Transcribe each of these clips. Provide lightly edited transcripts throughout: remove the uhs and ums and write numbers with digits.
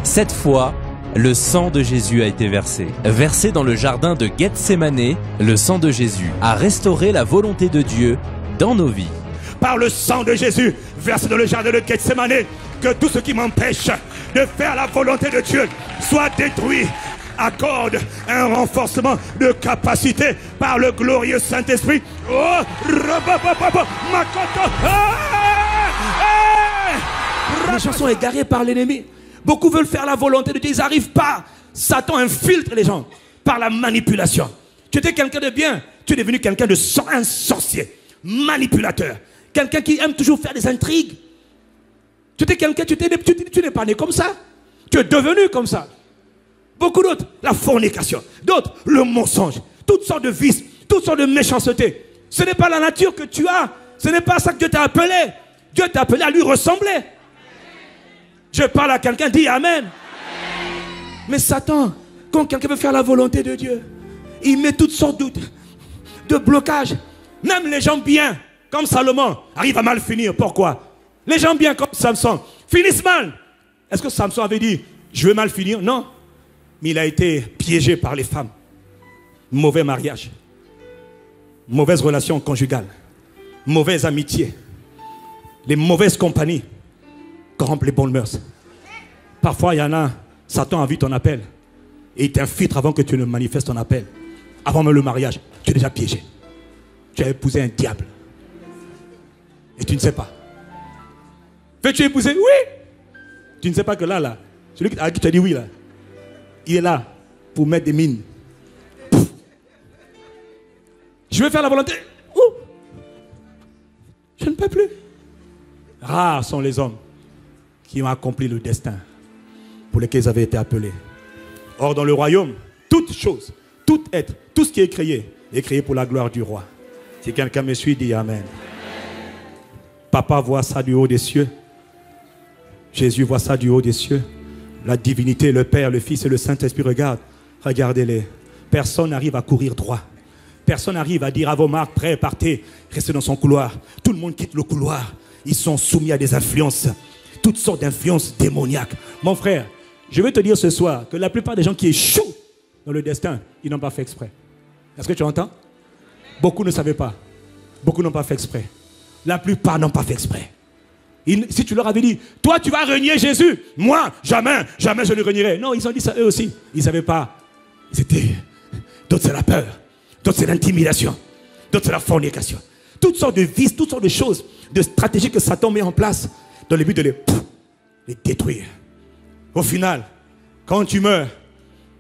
Cette fois, le sang de Jésus a été versé. Versé dans le jardin de Gethsémanée, le sang de Jésus a restauré la volonté de Dieu dans nos vies. Par le sang de Jésus, versé dans le jardin de Gethsémanée, que tout ce qui m'empêche de faire la volonté de Dieu soit détruit. Accorde un renforcement de capacité par le glorieux Saint-Esprit. Oh, la chanson est garée par l'ennemi. Beaucoup veulent faire la volonté de Dieu, ils n'arrivent pas. Satan infiltre les gens par la manipulation. Tu étais quelqu'un de bien, tu es devenu quelqu'un de un sorcier, manipulateur. Quelqu'un qui aime toujours faire des intrigues. Tu étais quelqu'un, tu n'es pas né comme ça. Tu es devenu comme ça. Beaucoup d'autres, la fornication. D'autres, le mensonge. Toutes sortes de vices, toutes sortes de méchanceté. Ce n'est pas la nature que tu as. Ce n'est pas ça que Dieu t'a appelé. Dieu t'a appelé à lui ressembler. Je parle à quelqu'un, dis Amen. Mais Satan, quand quelqu'un veut faire la volonté de Dieu, il met toutes sortes de blocages. Même les gens bien, comme Salomon, arrivent à mal finir. Pourquoi? Les gens bien comme Samson finissent mal. Est-ce que Samson avait dit, je vais mal finir? Non. Mais il a été piégé par les femmes. Mauvais mariage. Mauvaise relation conjugale. Mauvaise amitié. Les mauvaises compagnies corrompent les bonnes mœurs. Parfois, il y en a, Satan a vu ton appel. Et il t'infiltre avant que tu ne manifestes ton appel. Avant même le mariage, tu es déjà piégé. Tu as épousé un diable. Et tu ne sais pas. Veux-tu épouser? Oui. Tu ne sais pas que là, celui à qui tu as dit oui, là, il est là pour mettre des mines. Pouf. Je vais faire la volonté. Ouh. Je ne peux plus. Rares sont les hommes qui ont accompli le destin pour lequel ils avaient été appelés. Or, dans le royaume, toute chose, tout être, tout ce qui est créé pour la gloire du roi. Si quelqu'un me suit, dit Amen. Papa voit ça du haut des cieux. Jésus voit ça du haut des cieux. La divinité, le Père, le Fils et le Saint-Esprit regardent. Regardez-les. Personne n'arrive à courir droit. Personne n'arrive à dire à vos marques, prêts, partez, restez dans son couloir. Tout le monde quitte le couloir. Ils sont soumis à des influences. Toutes sortes d'influences démoniaques. Mon frère, je vais te dire ce soir que la plupart des gens qui échouent dans le destin, ils n'ont pas fait exprès. Est-ce que tu entends? Beaucoup ne savaient pas. Beaucoup n'ont pas fait exprès. La plupart n'ont pas fait exprès. Si tu leur avais dit, toi tu vas renier Jésus, moi jamais, jamais je ne renierai. Non, ils ont dit ça eux aussi. Ils ne savaient pas. D'autres c'est la peur, d'autres c'est l'intimidation, d'autres c'est la fornication. Toutes sortes de vices, toutes sortes de choses, de stratégies que Satan met en place dans le but de les détruire. Au final, quand tu meurs,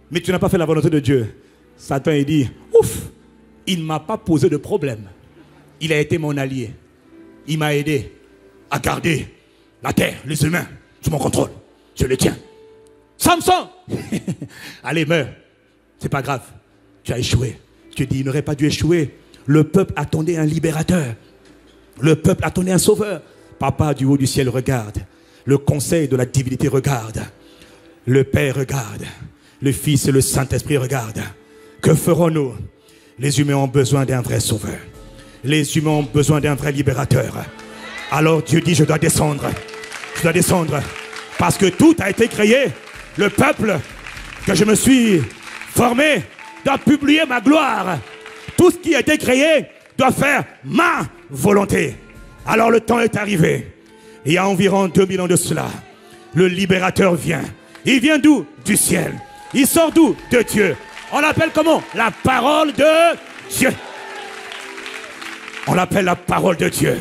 mais tu n'as pas fait la volonté de Dieu, Satan il dit, ouf, il ne m'a pas posé de problème. Il a été mon allié. Il m'a aidé à garder la terre, les humains, sous mon contrôle. Je les tiens. Samson, allez, meurs. C'est pas grave. Tu as échoué. Tu dis, il n'aurait pas dû échouer. Le peuple attendait un libérateur. Le peuple attendait un sauveur. Papa du haut du ciel regarde. Le conseil de la divinité regarde. Le Père regarde. Le Fils et le Saint-Esprit regardent. Que ferons-nous? Les humains ont besoin d'un vrai sauveur. Les humains ont besoin d'un vrai libérateur. Alors Dieu dit, je dois descendre. Je dois descendre. Parce que tout a été créé. Le peuple que je me suis formé doit publier ma gloire. Tout ce qui a été créé doit faire ma volonté. Alors le temps est arrivé. Il y a environ 2000 ans de cela. Le libérateur vient. Il vient d'où? Du ciel. Il sort d'où? De Dieu. On l'appelle comment? La parole de Dieu. On l'appelle la parole de Dieu.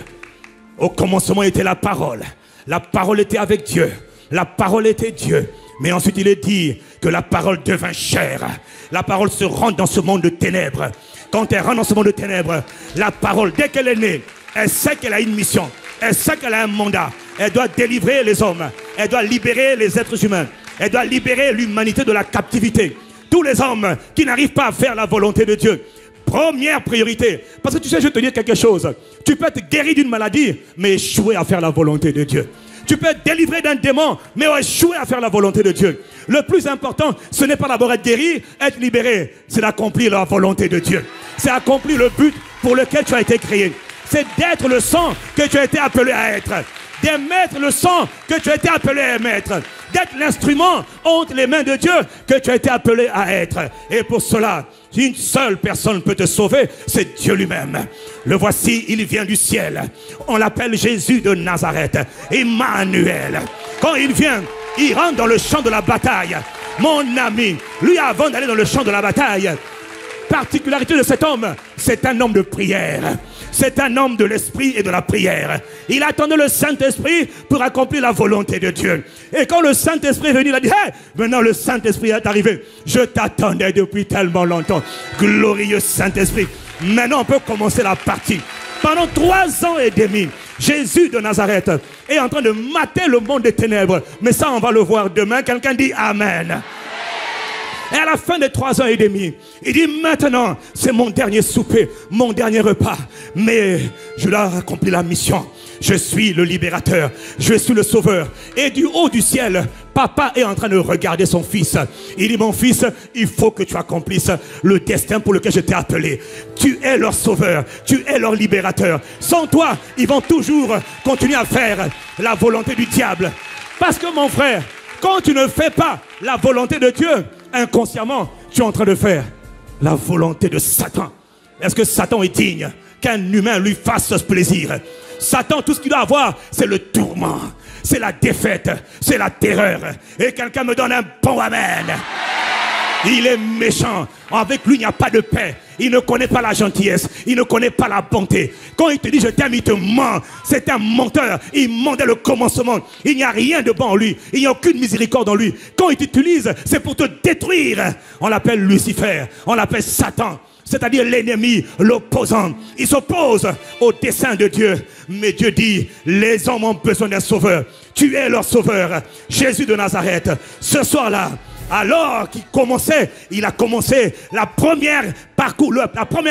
Au commencement était la parole. La parole était avec Dieu. La parole était Dieu. Mais ensuite il est dit que la parole devint chair. La parole se rend dans ce monde de ténèbres. Quand elle rentre dans ce monde de ténèbres, la parole, dès qu'elle est née, elle sait qu'elle a une mission. Elle sait qu'elle a un mandat. Elle doit délivrer les hommes. Elle doit libérer les êtres humains. Elle doit libérer l'humanité de la captivité. Tous les hommes qui n'arrivent pas à faire la volonté de Dieu. Première priorité. Parce que tu sais, je vais te dire quelque chose. Tu peux être guéri d'une maladie, mais échouer à faire la volonté de Dieu. Tu peux être délivré d'un démon, mais échouer à faire la volonté de Dieu. Le plus important, ce n'est pas d'abord être guéri, être libéré. C'est d'accomplir la volonté de Dieu. C'est accomplir le but pour lequel tu as été créé. C'est d'être le sang que tu as été appelé à être. d'émettre le sang que tu as été appelé à émettre, d'être l'instrument entre les mains de Dieu que tu as été appelé à être. Et pour cela, une seule personne peut te sauver, c'est Dieu lui-même. Le voici, il vient du ciel. On l'appelle Jésus de Nazareth, Emmanuel. Quand il vient, il rentre dans le champ de la bataille. Mon ami, lui, avant d'aller dans le champ de la bataille, particularité de cet homme, c'est un homme de prière. C'est un homme de l'esprit et de la prière. Il attendait le Saint-Esprit pour accomplir la volonté de Dieu. Et quand le Saint-Esprit est venu, il a dit, hey, maintenant le Saint-Esprit est arrivé. Je t'attendais depuis tellement longtemps. Glorieux Saint-Esprit. Maintenant on peut commencer la partie. Pendant 3 ans et demi, Jésus de Nazareth est en train de mater le monde des ténèbres. Mais ça, on va le voir demain. Quelqu'un dit Amen. Et à la fin des 3 ans et demi, il dit maintenant, c'est mon dernier souper, mon dernier repas. Mais je dois accomplir la mission. Je suis le libérateur, je suis le sauveur. Et du haut du ciel, papa est en train de regarder son fils. Il dit, mon fils, il faut que tu accomplisses le destin pour lequel je t'ai appelé. Tu es leur sauveur, tu es leur libérateur. Sans toi, ils vont toujours continuer à faire la volonté du diable. Parce que mon frère, quand tu ne fais pas la volonté de Dieu, inconsciemment, tu es en train de faire la volonté de Satan. Est-ce que Satan est digne qu'un humain lui fasse ce plaisir? Satan, tout ce qu'il doit avoir, c'est le tourment, c'est la défaite, c'est la terreur. Et quelqu'un me donne un bon amen. Il est méchant. Avec lui, il n'y a pas de paix. Il ne connaît pas la gentillesse. Il ne connaît pas la bonté. Quand il te dit je t'aime, il te ment. C'est un menteur. Il ment dès le commencement. Il n'y a rien de bon en lui. Il n'y a aucune miséricorde en lui. Quand il t'utilise, c'est pour te détruire. On l'appelle Lucifer. On l'appelle Satan. C'est-à-dire l'ennemi, l'opposant. Il s'oppose au dessein de Dieu. Mais Dieu dit, les hommes ont besoin d'un sauveur. Tu es leur sauveur. Jésus de Nazareth. Ce soir-là, alors qu'il commençait, il a commencé la première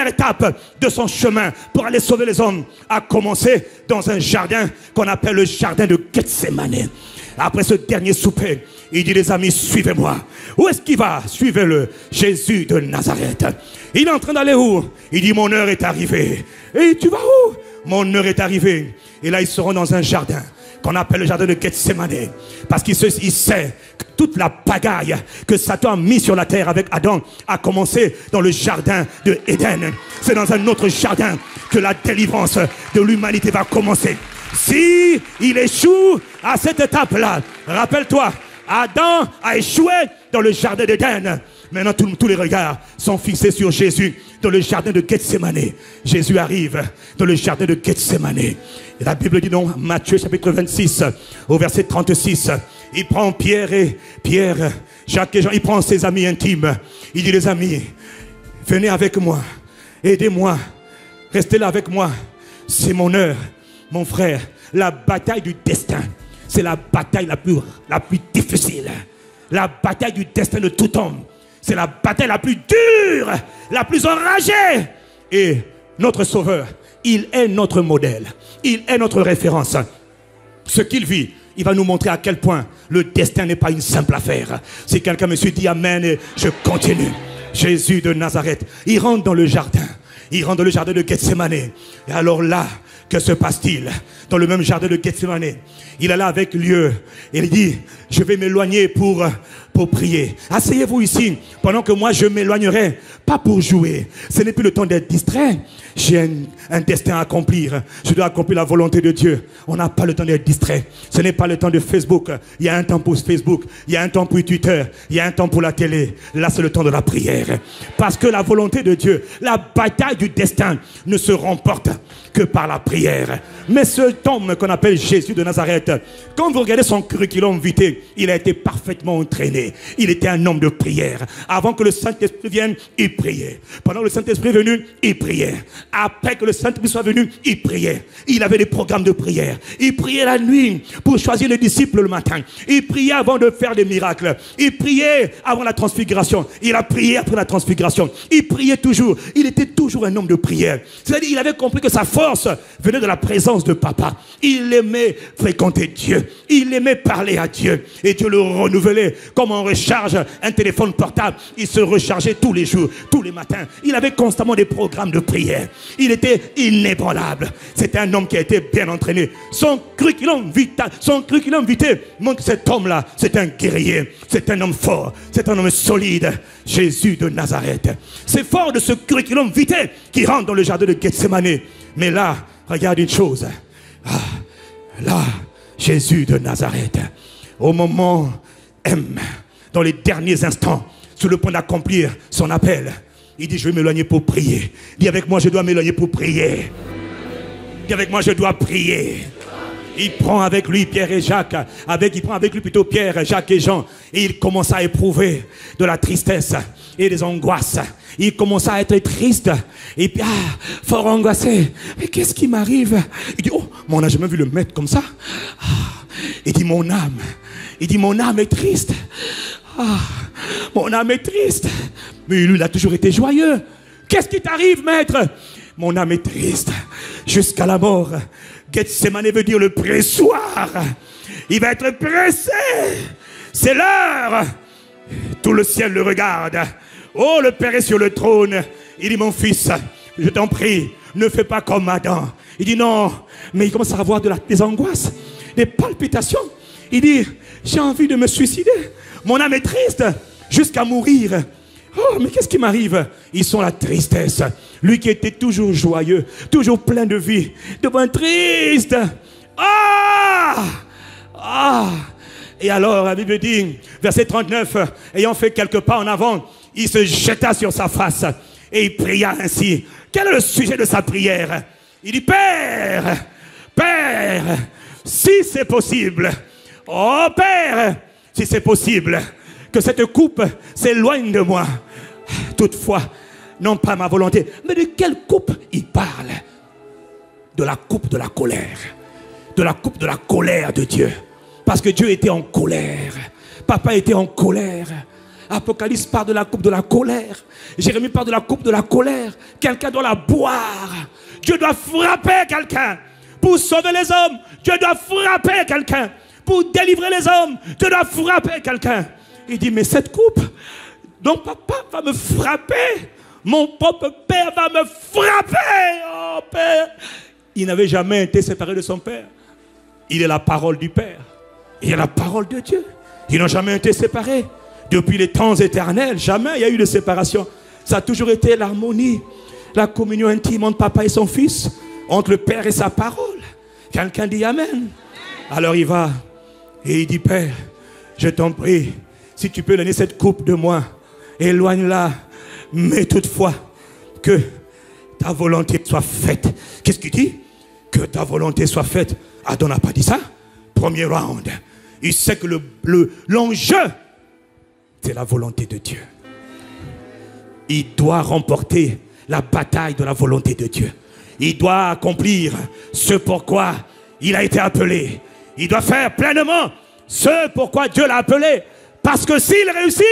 étape de son chemin pour aller sauver les hommes, a commencé dans un jardin qu'on appelle le jardin de Gethsémane. Après ce dernier souper, il dit, les amis, suivez-moi. Où est-ce qu'il va? Suivez-le. Jésus de Nazareth. Il est en train d'aller où? Il dit, mon heure est arrivée. Et tu vas où? Mon heure est arrivée. Et là, ils seront dans un jardin qu'on appelle le jardin de Gethsémane. Parce qu'il sait que toute la pagaille que Satan a mis sur la terre avec Adam a commencé dans le jardin de Éden. C'est dans un autre jardin que la délivrance de l'humanité va commencer. Si il échoue à cette étape-là, rappelle-toi, Adam a échoué dans le jardin d'Éden. Maintenant, tous les regards sont fixés sur Jésus dans le jardin de Gethsémane. Jésus arrive dans le jardin de Gethsémane. Et la Bible dit dans Matthieu chapitre 26, au verset 36, il prend Pierre, Jacques et Jean, il prend ses amis intimes. Il dit, les amis, venez avec moi, aidez-moi, restez là avec moi. C'est mon heure, mon frère. La bataille du destin, c'est la bataille la plus difficile. La bataille du destin de tout homme. C'est la bataille la plus dure, la plus enragée. Et notre Sauveur, il est notre modèle. Il est notre référence. Ce qu'il vit, il va nous montrer à quel point le destin n'est pas une simple affaire. Si quelqu'un me suit, dit Amen et je continue. Jésus de Nazareth, il rentre dans le jardin. Il rentre dans le jardin de Gethsémane. Et alors là, que se passe-t-il? Dans le même jardin de Gethsémane, il est là avec Dieu. Il dit, je vais m'éloigner pour prier. Asseyez-vous ici, pendant que moi je m'éloignerai, pas pour jouer. Ce n'est plus le temps d'être distrait. J'ai un destin à accomplir. Je dois accomplir la volonté de Dieu. On n'a pas le temps d'être distrait. Ce n'est pas le temps de Facebook. Il y a un temps pour Facebook. Il y a un temps pour Twitter. Il y a un temps pour la télé. Là, c'est le temps de la prière. Parce que la volonté de Dieu, la bataille du destin ne se remporte que par la prière. Mais cet homme qu'on appelle Jésus de Nazareth, quand vous regardez son curriculum vitae, il a été parfaitement entraîné. Il était un homme de prière. Avant que le Saint-Esprit vienne, il priait. Pendant que le Saint-Esprit est venu, il priait. Après que le Saint-Esprit soit venu, il priait. Il avait des programmes de prière. Il priait la nuit pour choisir les disciples le matin. Il priait avant de faire des miracles. Il priait avant la transfiguration. Il a prié après la transfiguration. Il priait toujours. Il était toujours un homme de prière. C'est-à-dire qu'il avait compris que sa force venait de la présence de papa. Il aimait fréquenter Dieu. Il aimait parler à Dieu. Et Dieu le renouvelait comme on recharge un téléphone portable. Il se rechargeait tous les jours, tous les matins. Il avait constamment des programmes de prière. Il était inébranlable. C'était un homme qui a été bien entraîné. Son curriculum vitae montre que cet homme-là, c'est un guerrier. C'est un homme fort. C'est un homme solide. Jésus de Nazareth. C'est fort de ce curriculum vitae qui rentre dans le jardin de Gethsémane. Mais là, regarde une chose. Là, Jésus de Nazareth, au moment M, dans les derniers instants, sur le point d'accomplir son appel, il dit, je vais m'éloigner pour prier. Dis avec moi, je dois m'éloigner pour prier. Dis avec moi, je dois prier. Il prend avec lui Pierre et Jacques, il prend avec lui plutôt Pierre, Jacques et Jean, et il commence à éprouver de la tristesse et des angoisses. Il commence à être triste, et puis fort angoissé. Mais qu'est-ce qui m'arrive? Il dit, oh, mais on n'a jamais vu le maître comme ça. Il dit, mon âme est triste. Mon âme est triste. Mais lui, il a toujours été joyeux. Qu'est-ce qui t'arrive, maître? Mon âme est triste jusqu'à la mort. Gethsémane veut dire le pressoir. Il va être pressé. C'est l'heure. Tout le ciel le regarde. Oh, le Père est sur le trône. Il dit, mon fils, je t'en prie, ne fais pas comme Adam. Il dit non, mais il commence à avoir des angoisses, des palpitations. Il dit, j'ai envie de me suicider. Mon âme est triste jusqu'à mourir. Oh, mais qu'est-ce qui m'arrive? Ils sont la tristesse. Lui qui était toujours joyeux, toujours plein de vie, devient triste. Et alors, la Bible dit, verset 39, ayant fait quelques pas en avant, il se jeta sur sa face et il pria ainsi. Quel est le sujet de sa prière? Il dit, Père, si c'est possible, oh Père, si c'est possible, que cette coupe s'éloigne de moi. Toutefois, non pas ma volonté. Mais de quelle coupe il parle? De la coupe de la colère. De la coupe de la colère de Dieu. Parce que Dieu était en colère. Papa était en colère. Apocalypse parle de la coupe de la colère. Jérémie parle de la coupe de la colère. Quelqu'un doit la boire. Dieu doit frapper quelqu'un. Pour sauver les hommes, Dieu doit frapper quelqu'un. Pour délivrer les hommes, Dieu doit frapper quelqu'un. Il dit, mais cette coupe, dont papa va me frapper, mon propre père va me frapper. Oh Père. Il n'avait jamais été séparé de son père. Il est la parole du Père. Il est la parole de Dieu. Ils n'ont jamais été séparés. Depuis les temps éternels, jamais il y a eu de séparation. Ça a toujours été l'harmonie, la communion intime entre papa et son fils, entre le Père et sa parole. Quelqu'un dit Amen. Alors il va et il dit, Père, je t'en prie, si tu peux donner cette coupe de moi, éloigne-la, mais toutefois, que ta volonté soit faite. Qu'est-ce qu'il dit? Que ta volonté soit faite. Adam n'a pas dit ça. Premier round. Il sait que l'enjeu, c'est la volonté de Dieu. Il doit remporter la bataille de la volonté de Dieu. Il doit accomplir ce pourquoi il a été appelé. Il doit faire pleinement ce pourquoi Dieu l'a appelé. Parce que s'il réussit,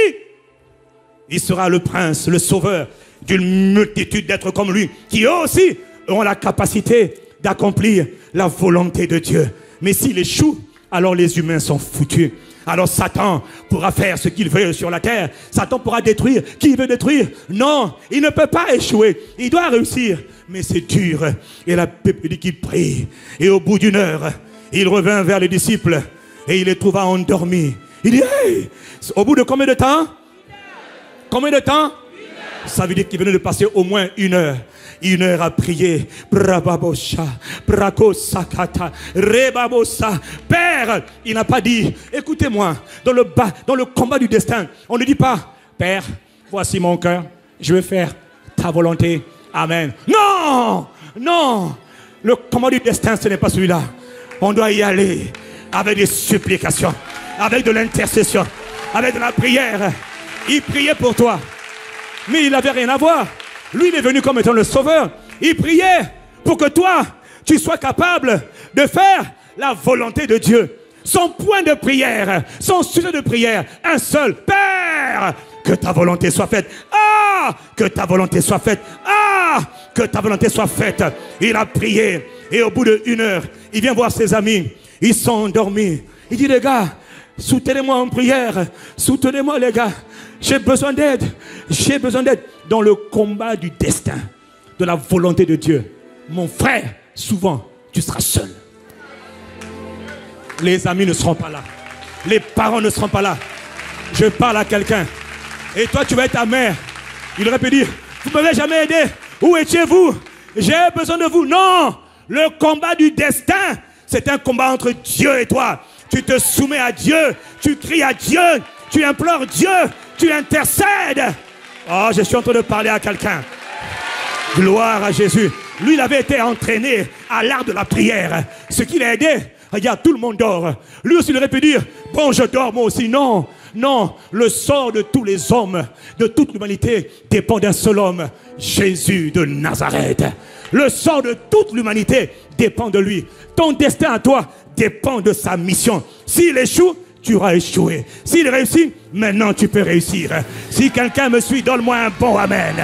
il sera le prince, le sauveur d'une multitude d'êtres comme lui, qui eux aussi ont la capacité d'accomplir la volonté de Dieu. Mais s'il échoue, alors les humains sont foutus. Alors Satan pourra faire ce qu'il veut sur la terre. Satan pourra détruire qui il veut détruire. Non, il ne peut pas échouer. Il doit réussir. Mais c'est dur. Et la Bible dit qu'il prie. Et au bout d'une heure, il revint vers les disciples. Et il les trouva endormis. Il dit, hey, au bout de combien de temps? Combien de temps? Ça veut dire qu'il venait de passer au moins 1 heure. 1 heure à prier. Père, il n'a pas dit, écoutez-moi, dans le combat du destin, on ne dit pas, Père, voici mon cœur, je vais faire ta volonté. Amen. Non, non. Le combat du destin, ce n'est pas celui-là. On doit y aller avec des supplications, avec de l'intercession, avec de la prière. Il priait pour toi, mais il n'avait rien à voir. Lui, il est venu comme étant le sauveur. Il priait pour que toi, tu sois capable de faire la volonté de Dieu. Son point de prière, son sujet de prière, un seul. Père, que ta volonté soit faite. Ah, que ta volonté soit faite. Ah, Papa, que ta volonté soit faite. Il a prié. Et au bout d'1 heure, il vient voir ses amis. Ils sont endormis. Il dit, les gars, soutenez-moi en prière. Soutenez-moi, les gars. J'ai besoin d'aide. J'ai besoin d'aide dans le combat du destin, de la volonté de Dieu. Mon frère, souvent, tu seras seul. Les amis ne seront pas là. Les parents ne seront pas là. Je parle à quelqu'un. Et toi, tu vas être amer. Il aurait pu dire, vous ne m'avez jamais aidé. Où étiez-vous? J'ai besoin de vous. Non. Le combat du destin, c'est un combat entre Dieu et toi. Tu te soumets à Dieu. Tu cries à Dieu. Tu implores Dieu. Tu intercèdes. Oh, je suis en train de parler à quelqu'un. Gloire à Jésus. Lui, il avait été entraîné à l'art de la prière. Ce qui l'a aidé. Regarde, tout le monde dort. Lui aussi, il aurait pu dire, bon, je dors moi aussi. Non, non, le sort de tous les hommes, de toute l'humanité, dépend d'un seul homme, Jésus de Nazareth. Le sort de toute l'humanité dépend de lui. Ton destin à toi dépend de sa mission. S'il échoue, tu auras échoué. S'il réussit, maintenant tu peux réussir. Si quelqu'un me suit, donne-moi un bon amen.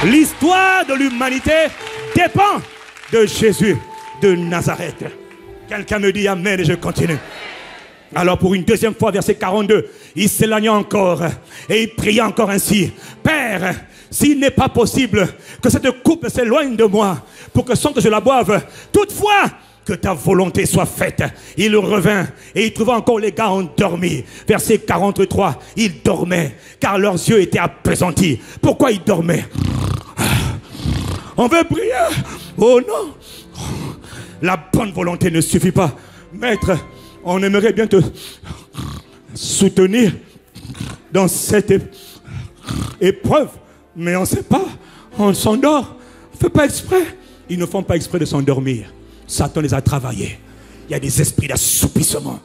L'histoire de l'humanité dépend de Jésus de Nazareth. Quelqu'un me dit amen et je continue. Alors pour une deuxième fois, verset 42, il s'éloigna encore et il pria encore ainsi. Père, s'il n'est pas possible que cette coupe s'éloigne de moi pour que sans que je la boive, toutefois que ta volonté soit faite. Il revint et il trouva encore les gars endormis. Verset 43, ils dormaient car leurs yeux étaient appesantis. Pourquoi ils dormaient? On veut prier. Oh non. La bonne volonté ne suffit pas. Maître, on aimerait bien te soutenir dans cette épreuve. Mais on ne sait pas. On s'endort. On ne fait pas exprès. Ils ne font pas exprès de s'endormir. Satan les a travaillés. Il y a des esprits d'assoupissement,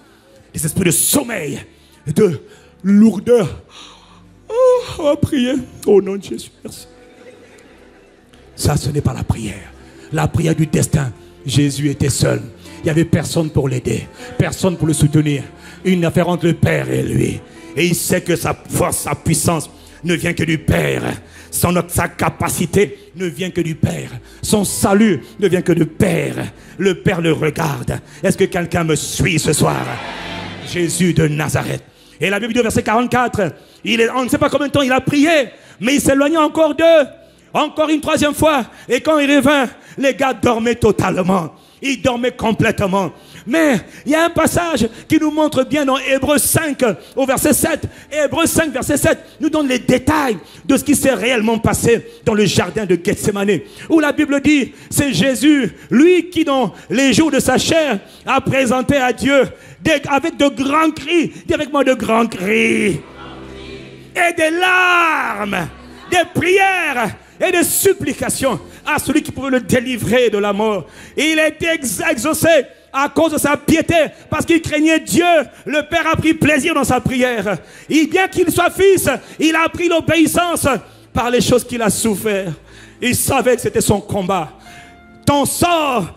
des esprits de sommeil, de lourdeur. Oh, on va prier. Au nom de Jésus, merci. Ça, ce n'est pas la prière. La prière du destin. Jésus était seul. Il n'y avait personne pour l'aider, personne pour le soutenir. Une affaire entre le Père et lui. Et il sait que sa force, sa puissance ne vient que du Père. Sa capacité ne vient que du Père. Son salut ne vient que du Père. Le Père le regarde. Est-ce que quelqu'un me suit ce soir? Jésus de Nazareth. Et la Bible dit au verset 44, on ne sait pas combien de temps il a prié, mais il s'éloignait encore d'eux. Encore une troisième fois. Et quand il revint, les gars dormaient totalement. Ils dormaient complètement. Mais il y a un passage qui nous montre bien dans Hébreux 5 au verset 7. Hébreux 5 verset 7 nous donne les détails de ce qui s'est réellement passé dans le jardin de Gethsémane. Où la Bible dit, c'est Jésus, lui qui dans les jours de sa chair a présenté à Dieu avec de grands cris. Dis avec moi, de grands cris. Et des larmes, des prières et des supplications à celui qui pouvait le délivrer de la mort. Et il a été exaucé à cause de sa piété, parce qu'il craignait Dieu. Le Père a pris plaisir dans sa prière. Et bien qu'il soit fils, il a appris l'obéissance par les choses qu'il a souffert. Il savait que c'était son combat. Ton sort,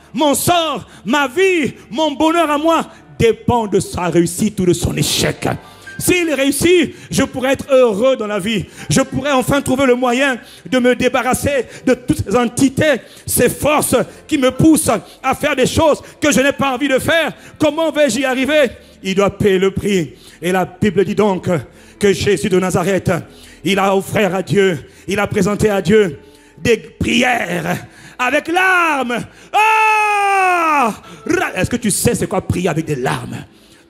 ma vie, mon bonheur à moi dépend de sa réussite ou de son échec. S'il réussit, je pourrais être heureux dans la vie. Je pourrais enfin trouver le moyen de me débarrasser de toutes ces entités, ces forces qui me poussent à faire des choses que je n'ai pas envie de faire. Comment vais-je y arriver? Il doit payer le prix. Et la Bible dit donc que Jésus de Nazareth, il a offert à Dieu, il a présenté à Dieu des prières avec larmes. Ah! Est-ce que tu sais c'est quoi prier avec des larmes?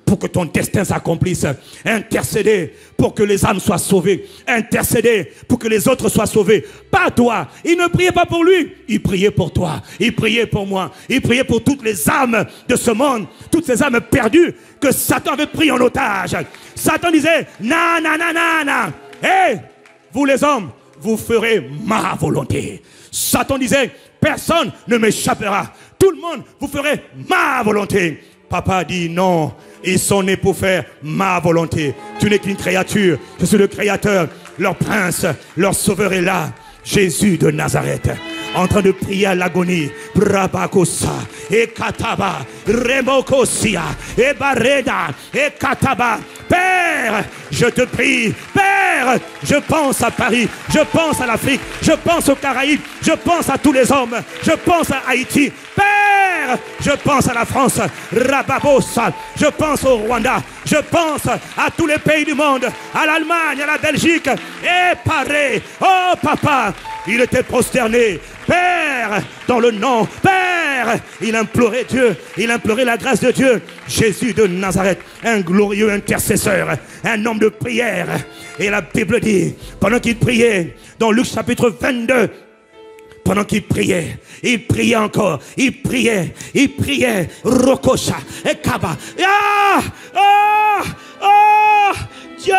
Pour que ton destin s'accomplisse. Intercéder pour que les âmes soient sauvées. Intercéder pour que les autres soient sauvés. Pas toi. Il ne priait pas pour lui. Il priait pour toi. Il priait pour moi. Il priait pour toutes les âmes de ce monde. Toutes ces âmes perdues que Satan avait pris en otage. Satan disait, na, na, na, na, na. Hé, vous les hommes, vous ferez ma volonté. Satan disait, personne ne m'échappera. Tout le monde, vous ferez ma volonté. Papa dit non, ils sont nés pour faire ma volonté. Tu n'es qu'une créature, je suis le créateur, leur prince, leur sauveur est là. Jésus de Nazareth, en train de prier à l'agonie. Brabakosa, et Kataba, Remokosia, et Bareda, et Kataba. Père, je te prie, Père, Père, je pense à Paris, je pense à l'Afrique, je pense aux Caraïbes, je pense à tous les hommes, je pense à Haïti. Père, je pense à la France, Rababosa, je pense au Rwanda, je pense à tous les pays du monde, à l'Allemagne, à la Belgique, et pareil. Oh papa, il était prosterné. Père, dans le nom, Père, il implorait Dieu, il implorait la grâce de Dieu. Jésus de Nazareth, un glorieux intercesseur, un homme de prière. Et la Bible dit, pendant qu'il priait, dans Luc chapitre 22, pendant qu'il priait encore, il priait, Rokosha, et Kaba. Dieu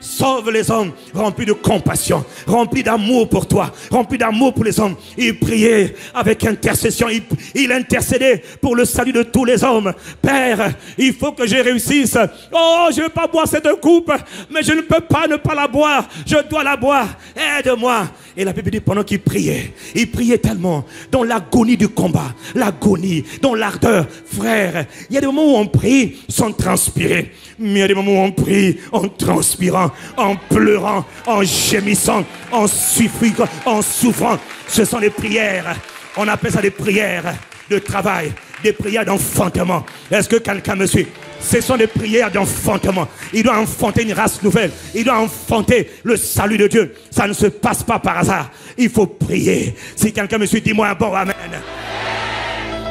sauve les hommes remplis de compassion, remplis d'amour pour toi, remplis d'amour pour les hommes. Il priait avec intercession, il intercédait pour le salut de tous les hommes. Père, il faut que je réussisse. Oh, je ne veux pas boire cette coupe, mais je ne peux pas ne pas la boire. Je dois la boire. Aide-moi. Et la Bible dit, pendant qu'il priait tellement dans l'agonie du combat, l'agonie, dans l'ardeur. Frère, il y a des moments où on prie sans transpirer, mais il y a des moments où on prie en transpirant, en pleurant, en gémissant, en souffrant. Ce sont des prières, on appelle ça des prières de travail, des prières d'enfantement. Est-ce que quelqu'un me suit? Ce sont des prières d'enfantement. Il doit enfanter une race nouvelle. Il doit enfanter le salut de Dieu. Ça ne se passe pas par hasard. Il faut prier. Si quelqu'un me suit, dis-moi un bon amen.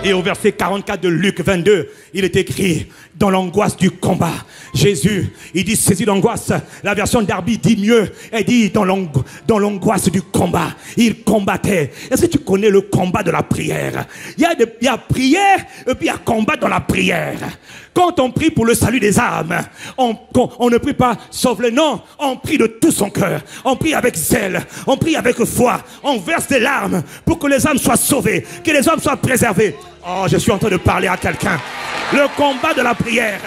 Et au verset 44 de Luc 22, il est écrit, dans l'angoisse du combat, Jésus, il dit saisi d'angoisse. La version d'Arby dit mieux, elle dit dans l'angoisse du combat, il combattait. Est-ce que tu connais le combat de la prière? Il y a prière et puis il y a combat dans la prière. Quand on prie pour le salut des âmes, on ne prie pas sauve les non, on prie de tout son cœur, on prie avec zèle, on prie avec foi, on verse des larmes pour que les âmes soient sauvées, que les âmes soient préservées. Oh, je suis en train de parler à quelqu'un. Le combat de la prière.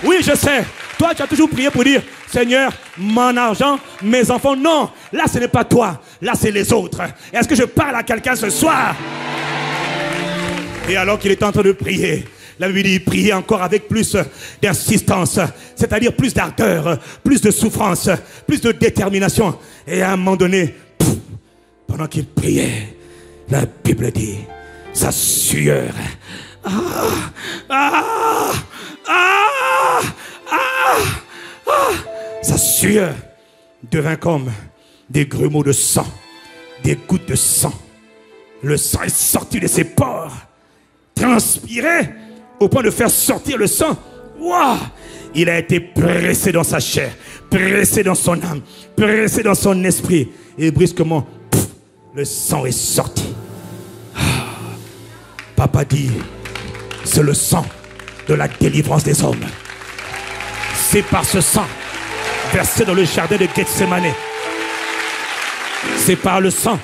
Oui, je sais. Toi, tu as toujours prié pour dire, Seigneur, mon argent, mes enfants. Non, là, ce n'est pas toi. Là, c'est les autres. Est-ce que je parle à quelqu'un ce soir? Et alors qu'il est en train de prier, la Bible dit, prier encore avec plus d'insistance, c'est-à-dire plus d'ardeur, plus de souffrance, plus de détermination. Et à un moment donné, pendant qu'il priait, la Bible dit, sa sueur, sa sueur devint comme des grumeaux de sang, des gouttes de sang. Le sang est sorti de ses pores, transpiré au point de faire sortir le sang. Wow! Il a été pressé dans sa chair, pressé dans son âme, pressé dans son esprit. Et brusquement, le sang est sorti. Papa dit, c'est le sang de la délivrance des hommes. C'est par ce sang versé dans le jardin de Gethsémane. C'est par le sang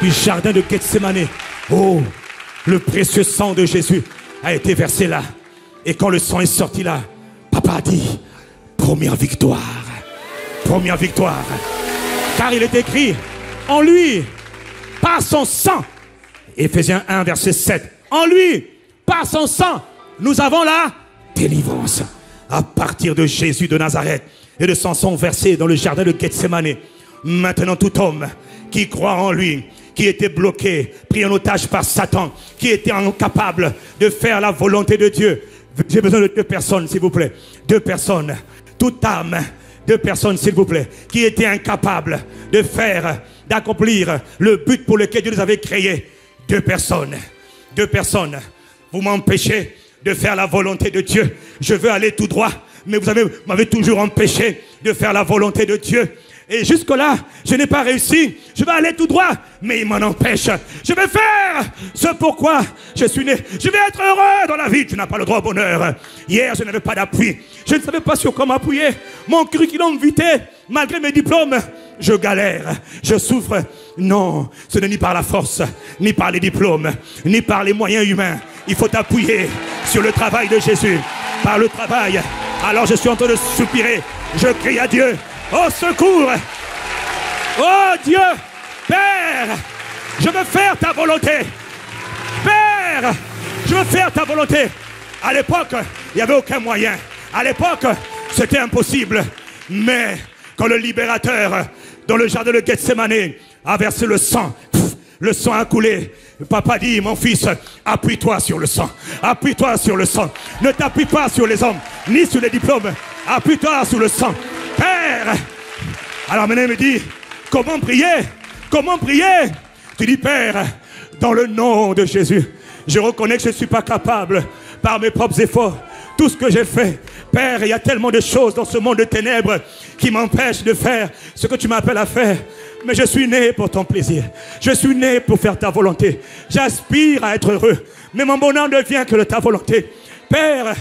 du jardin de Gethsémane. Oh, le précieux sang de Jésus a été versé là. Et quand le sang est sorti là, papa a dit, première victoire. Première victoire. Car il est écrit, en lui, par son sang, Éphésiens 1, verset 7. En lui, par son sang, nous avons la délivrance. À partir de Jésus de Nazareth et de son sang versé dans le jardin de Gethsémane. Maintenant, tout homme qui croit en lui, qui était bloqué, pris en otage par Satan, qui était incapable de faire la volonté de Dieu. J'ai besoin de 2 personnes, s'il vous plaît. 2 personnes. Toute âme. 2 personnes, s'il vous plaît, qui étaient incapables de faire, d'accomplir le but pour lequel Dieu nous avait créés. 2 personnes. 2 personnes. Vous m'empêchez de faire la volonté de Dieu. Je veux aller tout droit, mais vous m'avez toujours empêché de faire la volonté de Dieu. Et jusque-là, je n'ai pas réussi. Je vais aller tout droit, mais il m'en empêche. Je vais faire ce pourquoi je suis né. Je vais être heureux dans la vie. Tu n'as pas le droit au bonheur. Hier, je n'avais pas d'appui. Je ne savais pas sur quoi m'appuyer. Mon curriculum vitae, malgré mes diplômes, je galère, je souffre. Non, ce n'est ni par la force, ni par les diplômes, ni par les moyens humains. Il faut t'appuyer sur le travail de Jésus. Par le travail. Alors je suis en train de soupirer. Je crie à Dieu. Au secours! Oh Dieu! Père! Je veux faire ta volonté! Père! Je veux faire ta volonté! À l'époque, il n'y avait aucun moyen. À l'époque, c'était impossible. Mais quand le libérateur, dans le jardin de Gethsemane, a versé le sang. Le sang a coulé. Papa dit, mon fils, appuie-toi sur le sang. Appuie-toi sur le sang. Ne t'appuie pas sur les hommes, ni sur les diplômes. Appuie-toi sur le sang. Père. Alors maintenant il me dit, comment prier? Comment prier? Tu dis, Père, dans le nom de Jésus, je reconnais que je ne suis pas capable par mes propres efforts. Tout ce que j'ai fait, Père, il y a tellement de choses dans ce monde de ténèbres qui m'empêchent de faire ce que tu m'appelles à faire. Mais je suis né pour ton plaisir. Je suis né pour faire ta volonté. J'aspire à être heureux. Mais mon bonheur ne vient que de ta volonté. Père,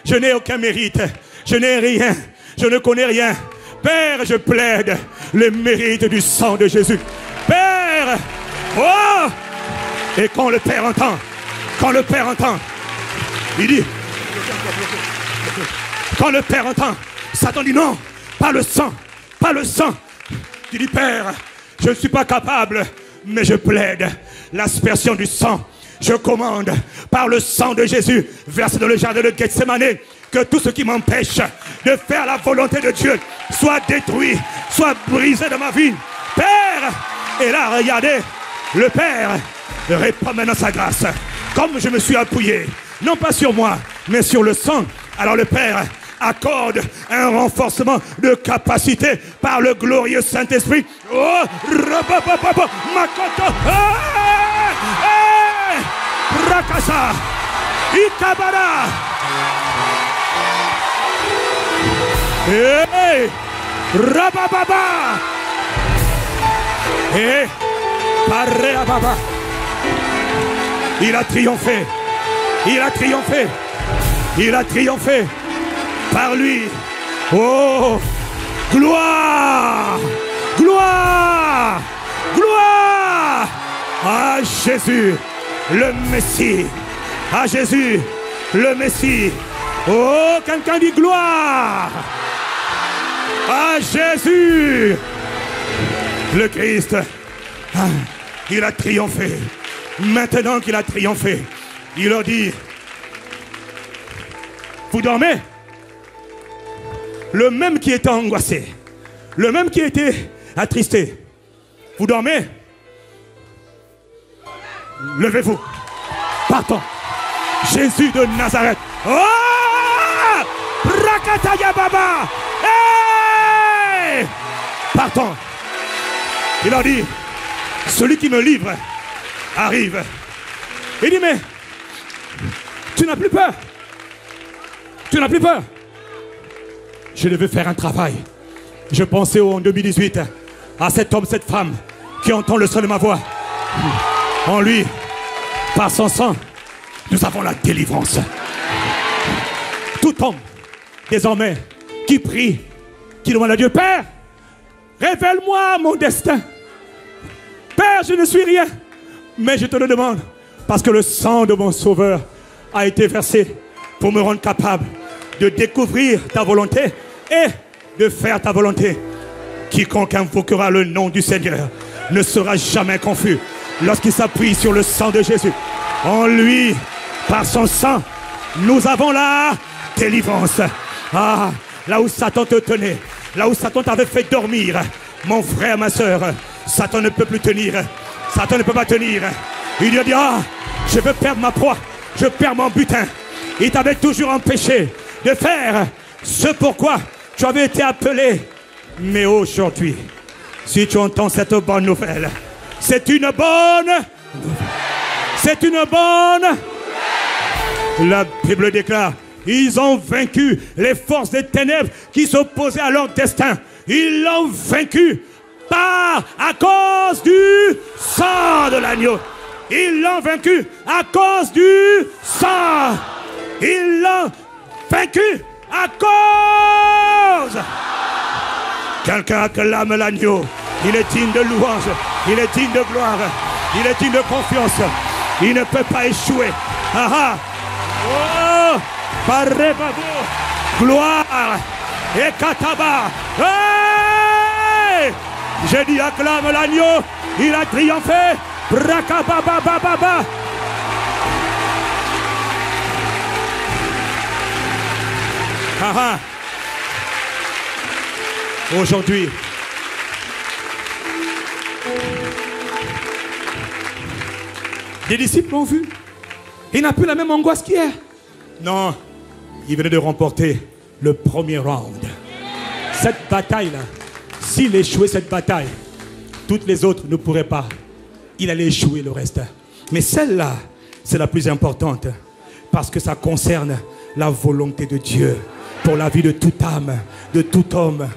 je n'ai aucun mérite. Je n'ai rien. Je ne connais rien. Père, je plaide le mérite du sang de Jésus. Père, oh! Et quand le Père entend, il dit, quand le Père entend, Satan dit non, pas le sang, pas le sang. Tu dis, Père, je ne suis pas capable, mais je plaide l'aspersion du sang. Je commande par le sang de Jésus, versé dans le jardin de Gethsemane, que tout ce qui m'empêche de faire la volonté de Dieu soit détruit, soit brisé de ma vie. Père, et là, regardez, le Père répand maintenant sa grâce. Comme je me suis appuyé, non pas sur moi, mais sur le sang, alors le Père accorde un renforcement de capacité par le glorieux Saint-Esprit. Oh, Makoto, Rakasa, Ikabara, Rabababa, Pareababa. Il a triomphé. Il a triomphé. Il a triomphé. Par lui. Oh, gloire, gloire, gloire à Jésus, le Messie. À Jésus, le Messie. Oh, quelqu'un dit gloire à Jésus, le Christ. Ah, il a triomphé. Maintenant qu'il a triomphé, il leur dit, vous dormez? Le même qui était angoissé, le même qui était attristé, vous dormez? Levez-vous, partons. Jésus de Nazareth. Oh! Rakataya Baba! Hey! Partons. Il leur dit, celui qui me livre arrive. Il dit, mais tu n'as plus peur. Tu n'as plus peur. Je devais faire un travail. Je pensais en 2018 à cet homme, cette femme qui entend le son de ma voix. En lui, par son sang, nous avons la délivrance. Tout homme, désormais, qui prie, qui demande à Dieu, Père, révèle-moi mon destin. Père, je ne suis rien, mais je te le demande, parce que le sang de mon Sauveur a été versé pour me rendre capable de découvrir ta volonté et de faire ta volonté. Quiconque invoquera le nom du Seigneur ne sera jamais confus lorsqu'il s'appuie sur le sang de Jésus. En lui, par son sang, nous avons la délivrance. Ah, là où Satan te tenait, là où Satan t'avait fait dormir, mon frère, ma soeur, Satan ne peut plus tenir. Satan ne peut pas tenir. Il lui a dit, ah, je veux perdre ma proie, je perds mon butin. Il t'avait toujours empêché de faire ce pourquoi tu avais été appelé. Mais aujourd'hui, si tu entends cette bonne nouvelle, c'est une bonne nouvelle. C'est une bonne. La Bible déclare, ils ont vaincu les forces des ténèbres qui s'opposaient à leur destin. Ils l'ont vaincu à cause du sang de l'agneau. Ils l'ont vaincu à cause du sang. Ils l'ont vaincu à cause. Quelqu'un acclame l'agneau. Il est digne de louange. Il est digne de gloire. Il est digne de confiance. Il ne peut pas échouer. Ah ah. Oh, Parebabo. Gloire. Et Kataba. Hey! J'ai dit acclame l'agneau. Il a triomphé. Brakababababa. Ah ah. Aujourd'hui, des disciples l'ont vu. Il n'a plus la même angoisse qu'hier. Non, il venait de remporter le premier round. Cette bataille-là, s'il échouait cette bataille, toutes les autres ne pourraient pas. Il allait échouer le reste. Mais celle-là, c'est la plus importante. Parce que ça concerne la volonté de Dieu pour la vie de toute âme, de tout homme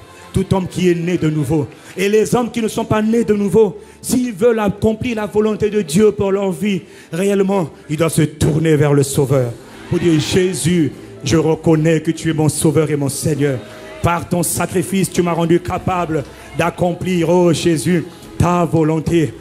qui est né de nouveau. Et les hommes qui ne sont pas nés de nouveau, s'ils veulent accomplir la volonté de Dieu pour leur vie, réellement, ils doivent se tourner vers le Sauveur. Pour dire, Jésus, je reconnais que tu es mon Sauveur et mon Seigneur. Par ton sacrifice, tu m'as rendu capable d'accomplir, oh Jésus, ta volonté.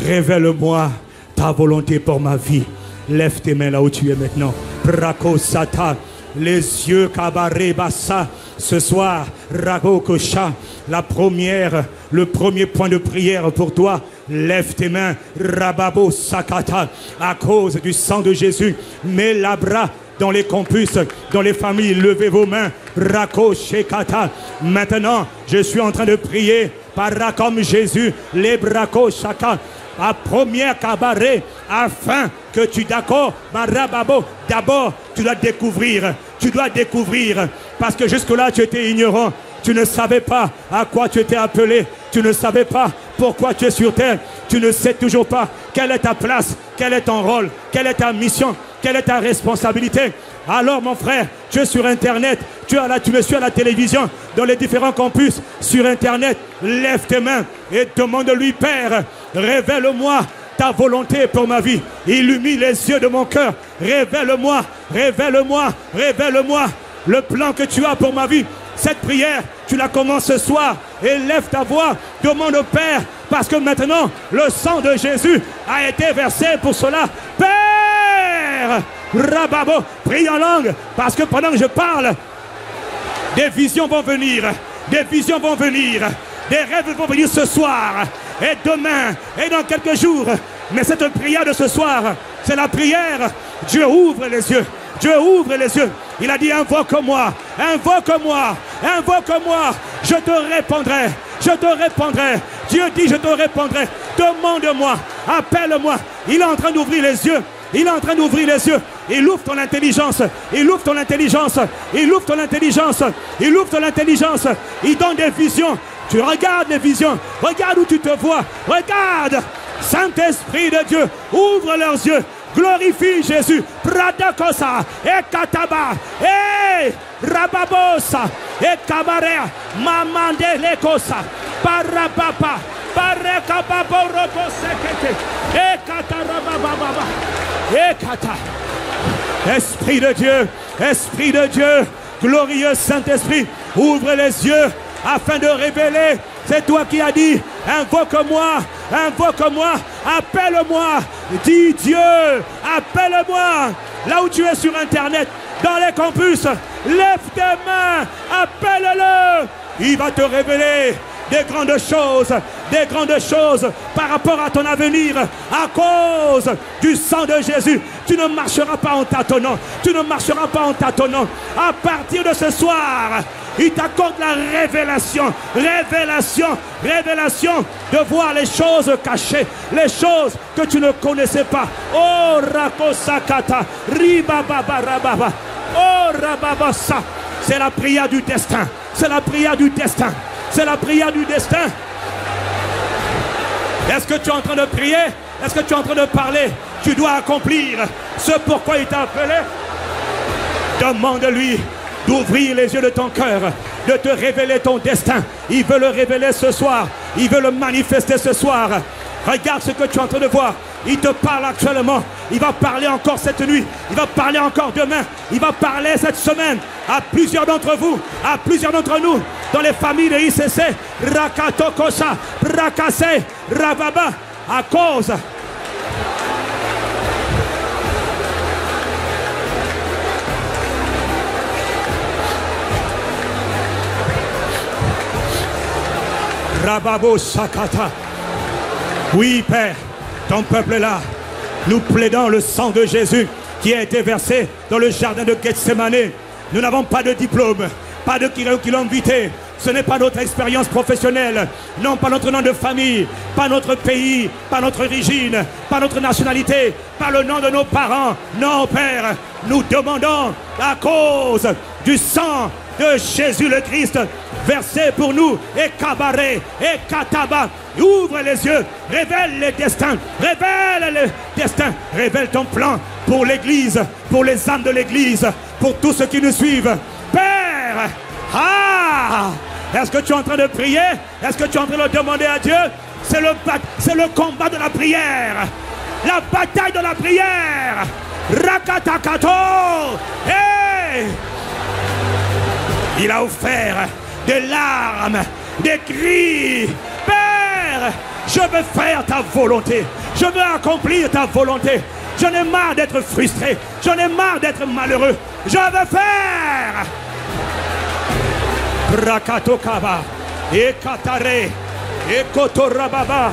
Révèle-moi ta volonté pour ma vie. Lève tes mains là où tu es maintenant. Brako Sata, les yeux kabaré bassa. Ce soir, Rago Kosha, le premier point de prière pour toi. Lève tes mains, Rababo Sakata, à cause du sang de Jésus. Mets la bras dans les campus, dans les familles, levez vos mains. Rako Shekata. Maintenant, je suis en train de prier par comme Jésus, les Brako Shaka. À première cabaret, afin que tu d'accord, Marababo, d'abord tu dois découvrir, parce que jusque-là tu étais ignorant, tu ne savais pas à quoi tu étais appelé, tu ne savais pas pourquoi tu es sur terre, tu ne sais toujours pas quelle est ta place, quel est ton rôle, quelle est ta mission, quelle est ta responsabilité. Alors mon frère, tu es sur internet, tu me suis à la télévision, dans les différents campus, sur internet, lève tes mains et demande-lui, Père, révèle-moi ta volonté pour ma vie, illumine les yeux de mon cœur, révèle-moi le plan que tu as pour ma vie. Cette prière, tu la commences ce soir, élève ta voix, demande au Père, parce que maintenant, le sang de Jésus a été versé pour cela. Père, Rababo, prie en langue, parce que pendant que je parle, des visions vont venir, des rêves vont venir ce soir, et demain, et dans quelques jours. Mais cette prière de ce soir, c'est la prière, Dieu ouvre les yeux. Il a dit, invoque-moi, je te répondrai. Dieu dit, je te répondrai. Demande-moi, appelle-moi. Il est en train d'ouvrir les yeux. Il ouvre ton intelligence. Il donne des visions. Tu regardes les visions. Regarde où tu te vois. Regarde. Saint-Esprit de Dieu, ouvre leurs yeux. Glorifie Jésus. Pradakosa. Et Kataba. Et Rababosa. Et Kabarea. Mamande Lekosa. Parabapa. Parekababorobosekete. Et Katarabababa. Et Kata. Esprit de Dieu, glorieux Saint-Esprit, ouvre les yeux afin de révéler. C'est toi qui as dit, invoque-moi, appelle-moi, dis Dieu, appelle-moi. Là où tu es sur internet, dans les campus, lève tes mains, appelle-le. Il va te révéler des grandes choses par rapport à ton avenir, à cause du sang de Jésus. Tu ne marcheras pas en tâtonnant. À partir de ce soir, il t'accorde la révélation de voir les choses cachées, les choses que tu ne connaissais pas. Oh Rakosakata, Ribababarababa, oh Rababasa. C'est la prière du destin. Est-ce que tu es en train de prier? Est-ce que tu es en train de parler? Tu dois accomplir ce pourquoi il t'a appelé. Demande-lui d'ouvrir les yeux de ton cœur, de te révéler ton destin. Il veut le révéler ce soir. Il veut le manifester ce soir. Regarde ce que tu es en train de voir. Il te parle actuellement. Il va parler encore cette nuit. Il va parler encore demain. Il va parler cette semaine à plusieurs d'entre vous, à plusieurs d'entre nous, dans les familles de ICC. Rakatokosa, Rakase, Rababa, à cause. Rababo Sakata. Oui, Père, ton peuple est là. Nous plaidons le sang de Jésus qui a été versé dans le jardin de Gethsemane. Nous n'avons pas de diplôme, pas de curriculum vitae. Ce n'est pas notre expérience professionnelle, non pas notre nom de famille, pas notre pays, pas notre origine, pas notre nationalité, pas le nom de nos parents. Non, Père, nous demandons à cause du sang de Jésus le Christ, versé pour nous, et cabaret, et kataba. Ouvre les yeux, révèle les destins, révèle ton plan pour l'église, pour les âmes de l'église, pour tous ceux qui nous suivent. Père, est-ce que tu es en train de prier? Est-ce que tu es en train de demander à Dieu? C'est le combat de la prière, la bataille de la prière. Rakatakato. Hey! Il a offert des larmes, des cris. Père, je veux faire ta volonté. Je veux accomplir ta volonté. J'en ai marre d'être frustré. J'en ai marre d'être malheureux. Je veux faire. Rakatokaba, Ekatare, Ekotorababa.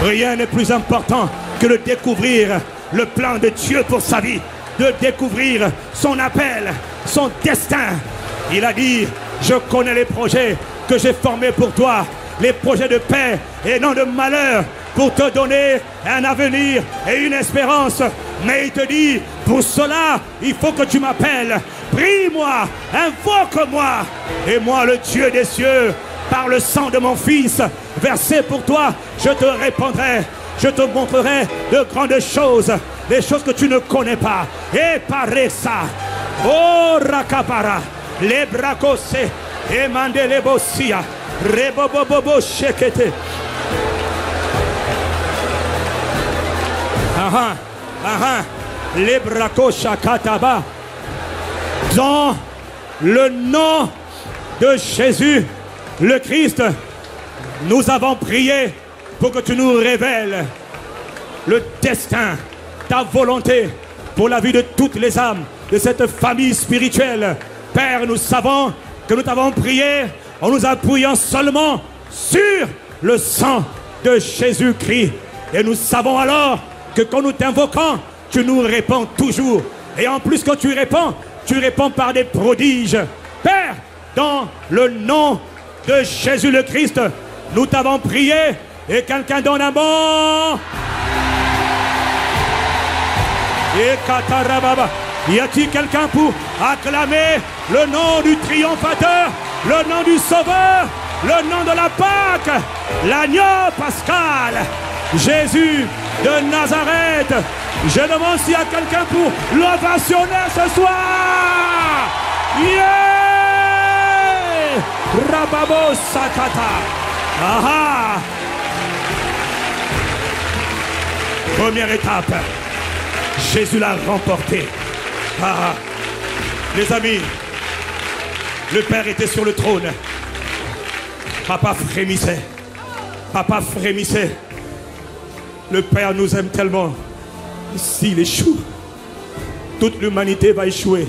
Rien n'est plus important que de découvrir le plan de Dieu pour sa vie, de découvrir son appel, son destin. Il a dit, je connais les projets que j'ai formés pour toi, les projets de paix et non de malheur, pour te donner un avenir et une espérance. Mais il te dit, pour cela, il faut que tu m'appelles. Prie-moi, invoque-moi. Et moi, le Dieu des cieux, par le sang de mon Fils, versé pour toi, je te répondrai. Je te montrerai de grandes choses, des choses que tu ne connais pas. Et paré ça. Oh, Rakapara. Les bracose. Et mandele bossia. Rebobobobo shekete. Les bracosha kataba. Dans le nom de Jésus, le Christ, nous avons prié pour que tu nous révèles le destin, ta volonté pour la vie de toutes les âmes de cette famille spirituelle. Père, nous savons que nous t'avons prié en nous appuyant seulement sur le sang de Jésus-Christ. Et nous savons alors que quand nous t'invoquons, tu nous réponds toujours. Et en plus, quand tu réponds par des prodiges. Père, dans le nom de Jésus le Christ, nous t'avons prié. Et quelqu'un donne un bon. Et Katarababa. Y a-t-il quelqu'un pour acclamer le nom du triomphateur, le nom du sauveur, le nom de la Pâque, l'agneau pascal, Jésus de Nazareth? Je demande s'il y a quelqu'un pour l'ovationner ce soir. Yeah! Rababo Sakata. Aha! Première étape, Jésus l'a remporté. Ah, les amis, le Père était sur le trône. Papa frémissait. Papa frémissait. Le Père nous aime tellement. S'il échoue, toute l'humanité va échouer.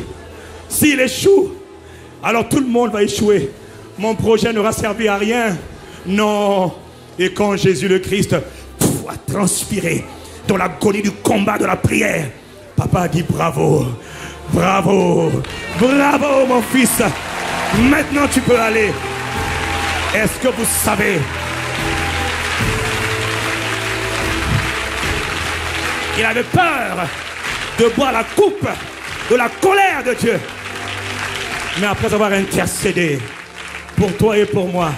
S'il échoue, alors tout le monde va échouer. Mon projet n'aura servi à rien. Non. Et quand Jésus le Christ a transpiré dans l'agonie du combat de la prière, Papa a dit bravo, bravo, bravo mon fils. Maintenant tu peux aller. Est-ce que vous savez qu'il avait peur de boire la coupe de la colère de Dieu? Mais après avoir intercédé pour toi et pour moi,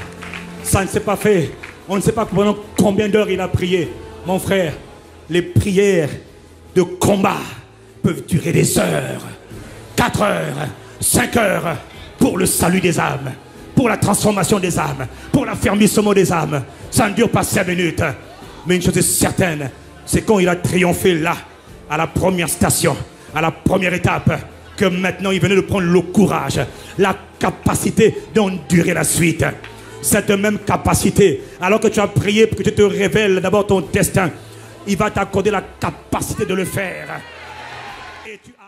ça ne s'est pas fait. On ne sait pas pendant combien d'heures il a prié. Mon frère, les prières de combat peuvent durer des heures, 4 heures, 5 heures, pour le salut des âmes, pour la transformation des âmes, pour l'affermissement des âmes. Ça ne dure pas 5 minutes. Mais une chose est certaine, c'est quand il a triomphé là, à la première station, à la première étape, que maintenant il venait de prendre le courage, la capacité d'endurer la suite. Cette même capacité, alors que tu as prié pour que tu te révèles d'abord ton destin, il va t'accorder la capacité de le faire. Et tu as